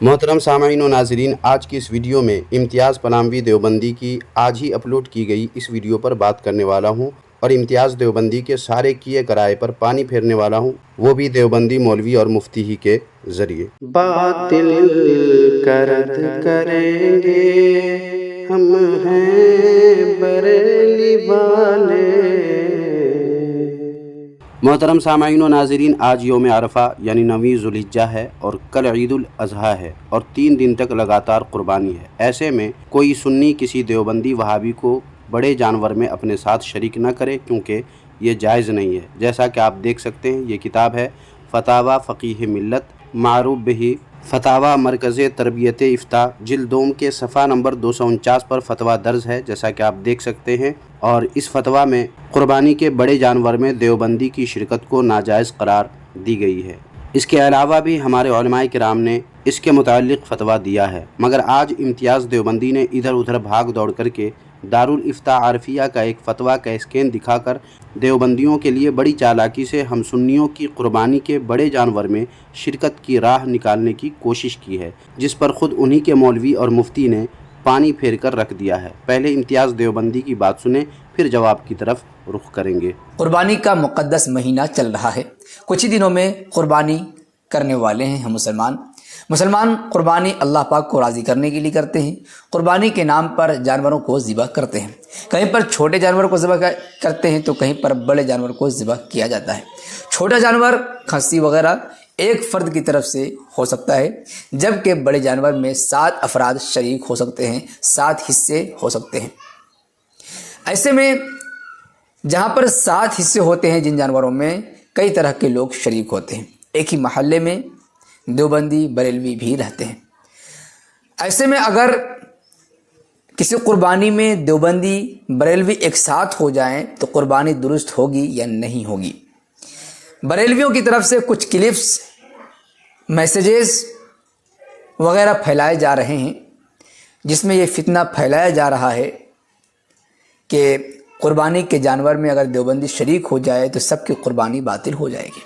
मोहतरम सामाईन व नाज़रीन, आज की इस वीडियो में इम्तियाज़ पलामवी देवबंदी की आज ही अपलोड की गई इस वीडियो पर बात करने वाला हूँ और इम्तियाज़ देवबंदी के सारे किए कराए पर पानी फेरने वाला हूँ, वो भी देवबंदी मौलवी और मुफ्ती ही के ज़रिए। बातिल करद करेंगे हम हैं बरेली वाले। मोहतरम सामाईन व नाज़रीन, आज यौम अरफा यानी 9वीं ज़ुल्हिज्जा है और कल ईदुल अज़हा है और 3 दिन तक लगातार कुर्बानी है। ऐसे में कोई सुन्नी किसी देवबंदी वहाबी को बड़े जानवर में अपने साथ शरीक न करे, क्योंकि ये जायज़ नहीं है। जैसा कि आप देख सकते हैं, ये किताब है फतावा फ़क़ीह मिल्लत मारूफ बिही फतावा मरकज़ तरबियत इफ्ता जिल्द दोम के सफ़ा नंबर 249 पर फतवा दर्ज है, जैसा कि आप देख सकते हैं। और इस फतवा में कुर्बानी के बड़े जानवर में देवबंदी की शिरकत को नाजायज़ करार दी गई है। इसके अलावा भी हमारे उलमाए किराम ने इसके मुताल्लिक़ फतवा दिया है, मगर आज इम्तियाज़ देवबंदी ने इधर उधर भाग दौड़ करके दारुल इफ्ता आरफिया का एक फ़तवा का स्कैन दिखाकर देवबंदियों के लिए बड़ी चालाकी से हम सुन्नियों की कुर्बानी के बड़े जानवर में शिरकत की राह निकालने की कोशिश की है, जिस पर ख़ुद उन्हीं के मौलवी और मुफ्ती ने पानी फेर कर रख दिया है। पहले इम्तियाज़ देवबंदी की बात सुने, फिर जवाब की तरफ रुख करेंगे। कुर्बानी का मुक़द्दस महीना चल रहा है। कुछ ही दिनों में कुर्बानी करने वाले हैं हम मुसलमान कुर्बानी अल्लाह पाक को राज़ी करने के लिए करते हैं। कुर्बानी के नाम पर जानवरों को ज़िबह करते हैं। कहीं पर छोटे जानवर को ज़िबह करते हैं तो कहीं पर बड़े जानवर को ज़िबह किया जाता है। छोटा जानवर खस्सी वगैरह एक फ़र्द की तरफ से हो सकता है, जबकि बड़े जानवर में 7 अफराद शरीक हो सकते हैं, 7 हिस्से हो सकते हैं। ऐसे में जहाँ पर 7 हिस्से होते हैं, जिन जानवरों में कई तरह के लोग शरीक होते हैं। एक ही महल्ले में देवबंदी बरेलवी भी रहते हैं। ऐसे में अगर किसी कुर्बानी में देवबंदी बरेलवी एक साथ हो जाएं तो कुर्बानी दुरुस्त होगी या नहीं होगी। बरेलवियों की तरफ से कुछ क्लिप्स, मैसेजेस वगैरह फैलाए जा रहे हैं, जिसमें ये फितना फैलाया जा रहा है कि कुर्बानी के जानवर में अगर देवबंदी शरीक हो जाए तो सबकी कुर्बानी बातिल हो जाएगी।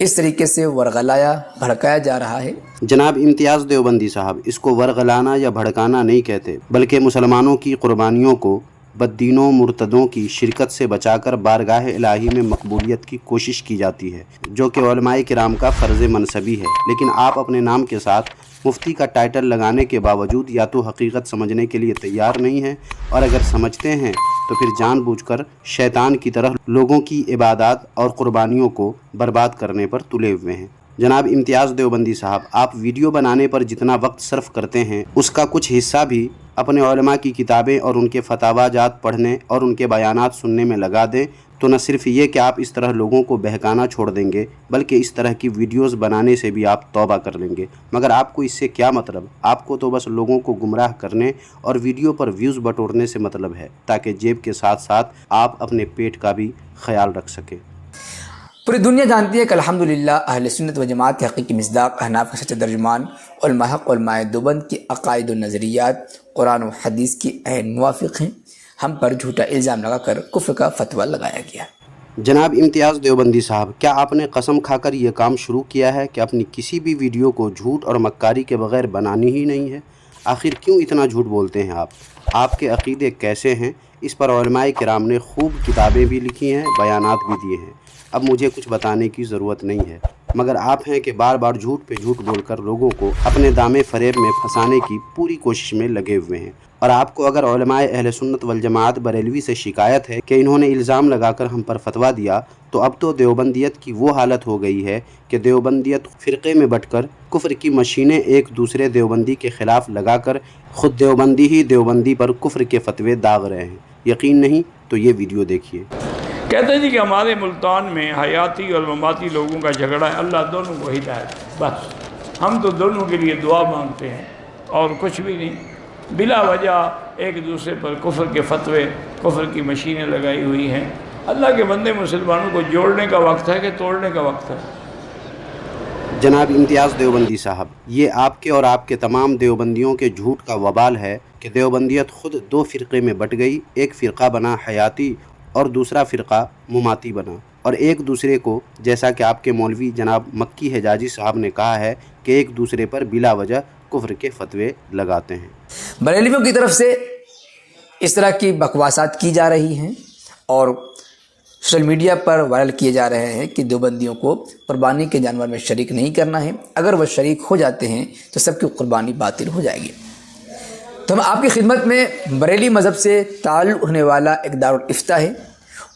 इस तरीके से वरगलाया भड़काया जा रहा है। जनाब इम्तियाज़ देवबंदी साहब, इसको वरगलाना या भड़काना नहीं कहते, बल्कि मुसलमानों की कुर्बानियों को बद्दीनों मुर्तदों की शिरकत से बचाकर बारगाह इलाही में मकबूलियत की कोशिश की जाती है, जो कि उलमाए किराम का फ़र्ज़ मनसबी है। लेकिन आप अपने नाम के साथ मुफ्ती का टाइटल लगाने के बावजूद या तो हकीकत समझने के लिए तैयार नहीं हैं, और अगर समझते हैं तो फिर जानबूझकर शैतान की तरह लोगों की इबादत और कुर्बानियों को बर्बाद करने पर तुले हुए हैं। जनाब इम्तियाज़ देवबंदी साहब, आप वीडियो बनाने पर जितना वक्त सर्फ करते हैं, उसका कुछ हिस्सा भी अपने उलमा की किताबें और उनके फतावाजात पढ़ने और उनके बयानात सुनने में लगा दें, तो न सिर्फ ये कि आप इस तरह लोगों को बहकाना छोड़ देंगे, बल्कि इस तरह की वीडियोस बनाने से भी आप तौबा कर लेंगे। मगर आपको इससे क्या मतलब? आपको तो बस लोगों को गुमराह करने और वीडियो पर व्यूज़ बटोरने से मतलब है, ताकि जेब के साथ साथ आप अपने पेट का भी ख्याल रख सकें। पूरी दुनिया जानती है कि अल्हम्दुलिल्लाह अहले सुन्नत व जमात के हकीकी मिस्दाक, अहनाफ के सच्चे तर्जुमान, उलमा हक़ उलमाए देवबंद की अक़ाइद व नज़रियात कुरान व हदीस की ऐन मुवाफ़िक़ हैं। हम पर झूठा इल्ज़ाम लगाकर कुफ्र का फतवा लगाया गया। जनाब इम्तियाज़ देवबंदी साहब, क्या आपने कसम खाकर ये काम शुरू किया है कि अपनी किसी भी वीडियो को झूठ और मक्कारी के बग़ैर बनानी ही नहीं है? आखिर क्यों इतना झूठ बोलते हैं आप? आपके अक़ीदे कैसे हैं? इस पर उलमाए किराम ने खूब किताबें भी लिखी हैं, बयानात भी दिए हैं। अब मुझे कुछ बताने की ज़रूरत नहीं है, मगर आप हैं कि बार बार झूठ पे झूठ बोलकर लोगों को अपने दामे फ़रेब में फंसाने की पूरी कोशिश में लगे हुए हैं। और आपको अगर उलमाए अहले सुन्नत वल जमात बरेलवी से शिकायत है कि इन्होंने इल्ज़ाम लगाकर हम पर फतवा दिया, तो अब तो देवबंदियत की वो हालत हो गई है कि देवबंदियत फ़िरक़े में बटकर कुफ्र की मशीनें एक दूसरे देवबंदी के ख़िलाफ़ लगाकर ख़ुद देवबंदी ही देवबंदी पर कुफ्र के फतवे दाग रहे हैं। यकीन नहीं तो ये वीडियो देखिए। कहते हैं जी कि हमारे मुल्तान में हयाती और ममाती लोगों का झगड़ा है, अल्लाह दोनों को हिदायत, बस हम तो दोनों के लिए दुआ मांगते हैं और कुछ भी नहीं। बिला वजह एक दूसरे पर कुफ्र के फतवे, कुफ्र की मशीनें लगाई हुई हैं। अल्लाह के बंदे मुसलमानों को जोड़ने का वक्त है कि तोड़ने का वक्त है? जनाब इम्तियाज़ देवबंदी साहब, ये आपके और आपके तमाम देवबंदियों के झूठ का वबाल है कि देवबंदियत ख़ुद 2 फ़िरक़े में बट गई। एक फ़िरक़ा बना हयाती और दूसरा फ़िरक़ा मुमाती बना, और एक दूसरे को, जैसा कि आपके मौलवी जनाब मक्की हिजाजी साहब ने कहा है कि एक दूसरे पर बिला वजह कुफ्र के फतवे लगाते हैं। बरेलवियों की तरफ से इस तरह की बकवासात की जा रही हैं और सोशल मीडिया पर वायरल किए जा रहे हैं कि देवबंदियों को कुर्बानी के जानवर में शरीक नहीं करना है, अगर वह शरीक हो जाते हैं तो सबकी कुर्बानी बातिल हो जाएगी। तो हम आपकी खिदमत में बरेली मज़हब से ताल्लुक़ होने वाला एक दारुल इफ्ता है,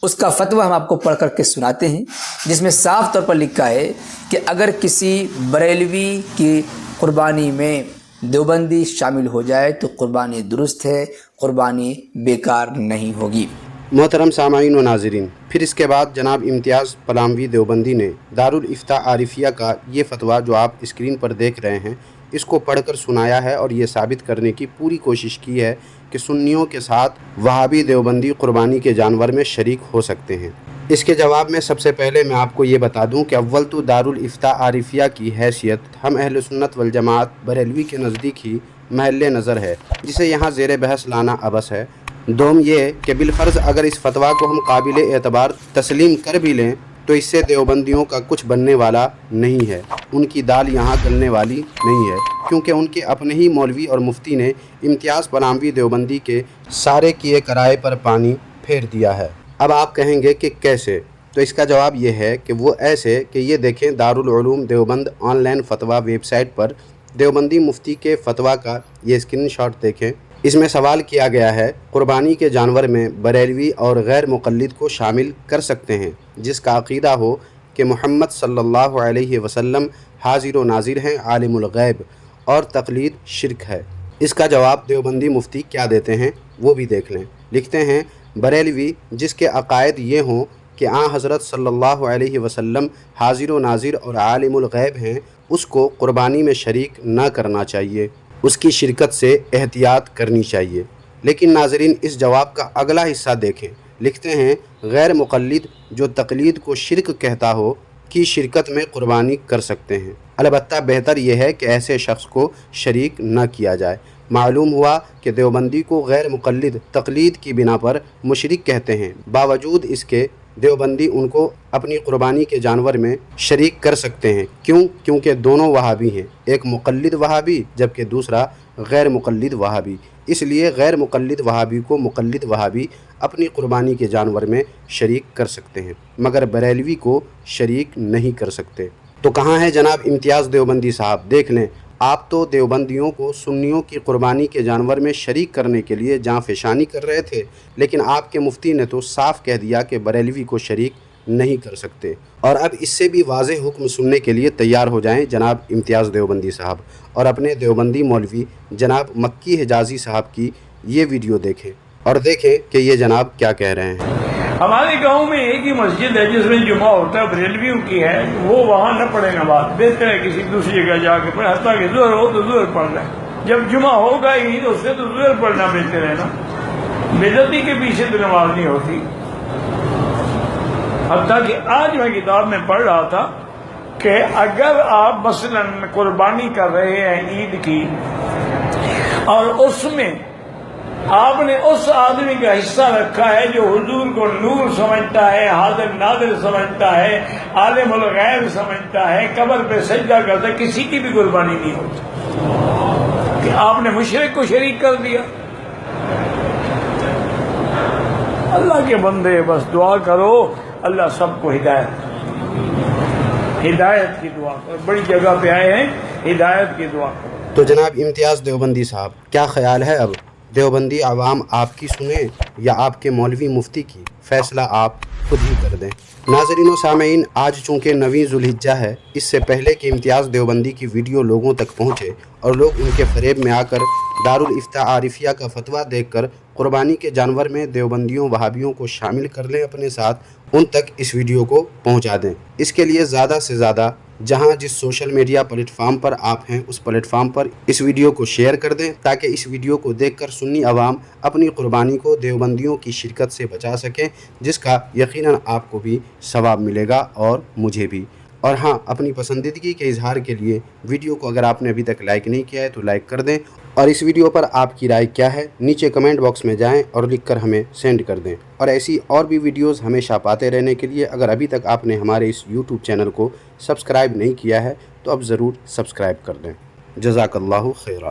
उसका फतवा हम आपको पढ़ करके सुनाते हैं, जिसमें साफ तौर पर लिखा है कि अगर किसी बरेलवी की कुर्बानी में देवबंदी शामिल हो जाए तो कुर्बानी दुरुस्त है, कुर्बानी बेकार नहीं होगी। मोहतरम सामाईन व नाज़रीन, फिर इसके बाद जनाब इम्तियाज़ पलामवी देवबंदी ने दारुल इफ्ता आरिफिया का ये फतवा जो आप स्क्रीन पर देख रहे हैं इसको पढ़कर सुनाया है और ये साबित करने की पूरी कोशिश की है कि सुन्नियों के साथ वहाबी देवबंदी कुर्बानी के जानवर में शरीक हो सकते हैं। इसके जवाब में सबसे पहले मैं आपको ये बता दूं कि अव्वल तो दारुल इफ्ता आरिफिया की हैसियत हम अहल सुन्नत वल जमात बरेलवी के नज़दीक ही महल नज़र है, जिसे यहाँ ज़ेर बहस लाना अबस है। दोम ये कि बिलफ़र्ज़ अगर इस फतवा को हम काबिल एतबार तस्लीम कर भी लें तो इससे देवबंदियों का कुछ बनने वाला नहीं है, उनकी दाल यहाँ गलने वाली नहीं है, क्योंकि उनके अपने ही मौलवी और मुफ्ती ने इम्तियाज़ पलामवी देवबंदी के सारे किए कराए पर पानी फेर दिया है। अब आप कहेंगे कि कैसे, तो इसका जवाब ये है कि वो ऐसे कि ये देखें दारुल उलूम देवबंद ऑनलाइन फतवा वेबसाइट पर देवबंदी मुफ्ती के फतवा का ये स्क्रीनशॉट देखें। इसमें सवाल किया गया है कुर्बानी के जानवर में बरेलवी और गैर मुक़ल्लिद को शामिल कर सकते हैं जिसका अक़ीदा हो कि मोहम्मद सल्लल्लाहु अलैहि वसल्लम हाजिर व नाज़िर हैं, आलिमुल गैब और तक़लीद शिरक है। इसका जवाब देवबंदी मुफ्ती क्या देते हैं वो भी देख लें। लिखते हैं, बरेलवी जिसके अक़ायद ये हों कि हज़रत सल्लल्लाहु अलैहि वसल्लम हाजिर व नाज़िर और आलिमुल गैब हैं, उसको कुर्बानी में शरीक न करना चाहिए, उसकी शिरकत से एहतियात करनी चाहिए। लेकिन नाज़रीन इस जवाब का अगला हिस्सा देखें। लिखते हैं, गैर मुक़ल्लिद जो तक़लीद को शिरक कहता हो की शिरकत में कुर्बानी कर सकते हैं, अलबत्ता बेहतर यह है कि ऐसे शख्स को शरीक न किया जाए। मालूम हुआ कि देवबंदी को गैर मुक़ल्लिद तक़लीद की बिना पर मुशरिक कहते हैं, बावजूद इसके देवबंदी उनको अपनी कुर्बानी के जानवर में शरीक कर सकते हैं। क्यों? क्योंकि दोनों वहाबी हैं, एक मुक़ल्लिद वहाबी जबकि दूसरा गैर मुक़ल्लिद वहाबी। इसलिए गैर मुक़ल्लिद वहाबी को मुक़ल्लिद वहाबी अपनी कुर्बानी के जानवर में शरीक कर सकते हैं, मगर बरेलवी को शरीक नहीं कर सकते। तो कहाँ है जनाब इम्तियाज़ देवबंदी साहब? देख लें, आप तो देवबंदियों को सुन्नियों की कुर्बानी के जानवर में शरीक करने के लिए जाँफशानी कर रहे थे, लेकिन आपके मुफ्ती ने तो साफ़ कह दिया कि बरेलवी को शरीक नहीं कर सकते। और अब इससे भी वाज़ेह हुक्म सुनने के लिए तैयार हो जाएं जनाब इम्तियाज़ देवबंदी साहब और अपने देवबंदी मौलवी जनाब मक्की हिजाज़ी साहब की ये वीडियो देखें और देखें कि ये जनाब क्या कह रहे हैं। हमारे गांव में एक ही मस्जिद है जिसमें जुमा होता है, बरेलवियों की है, वो वहाँ न पढ़े नमाज, बेहतर है किसी दूसरी जगह जाके पढ़े, हत्ता कि ज़ोहर हो तो ज़ोहर पढ़ लें, जब जुमा होगा ही तो उससे तो ज़ोहर पढ़ना बेहतर है ना। बेदती के पीछे तो नमाज नहीं होती। हत्ता कि आज मैं किताब में पढ़ रहा था कि अगर आप मसलन कुर्बानी कर रहे हैं ईद की और उसमें आपने उस आदमी का हिस्सा रखा है जो हुजूर को नूर समझता है, हाजिर नादिर समझता है, आलिमुल गैब समझता है, कब्र पे सजदा करता है, किसी की भी कुर्बानी नहीं होती कि आपने मुशरिक को शरीक कर दिया। अल्लाह के बंदे बस दुआ करो, अल्लाह सबको हिदायत की दुआ करो। बड़ी जगह पे आए हैं, हिदायत की दुआ करो। तो जनाब इम्तियाज़ देवबंदी साहब, क्या ख्याल है अब देवबंदी आवाम आपकी सुने या आपके मौलवी मुफ्ती की? फ़ैसला आप खुद ही कर दें। नाज़रीन व सामीन, आज चूँकि 9वीं ज़ुल्हिज्जा है, इससे पहले कि इम्तियाज़ देवबंदी की वीडियो लोगों तक पहुँचे और लोग उनके फ़रेब में आकर दारुल इफ्ता आरिफिया का फतवा देखकर कुर्बानी के जानवर में देवबंदियों वहाबियों को शामिल कर लें अपने साथ, उन तक इस वीडियो को पहुँचा दें। इसके लिए ज़्यादा से ज़्यादा जहां जिस सोशल मीडिया प्लेटफार्म पर आप हैं उस प्लेटफार्म पर इस वीडियो को शेयर कर दें, ताकि इस वीडियो को देखकर सुन्नी अवाम अपनी कुर्बानी को देवबंदियों की शिरकत से बचा सकें, जिसका यकीनन आपको भी सवाब मिलेगा और मुझे भी। और हाँ, अपनी पसंदीदगी के इजहार के लिए वीडियो को अगर आपने अभी तक लाइक नहीं किया है तो लाइक कर दें, और इस वीडियो पर आपकी राय क्या है नीचे कमेंट बॉक्स में जाएं और लिखकर हमें सेंड कर दें। और ऐसी और भी वीडियोस हमेशा पाते रहने के लिए अगर अभी तक आपने हमारे इस YouTube चैनल को सब्सक्राइब नहीं किया है تو اب ضرور سبسکرائب کر دیں۔ جزاک اللہ خیرہ۔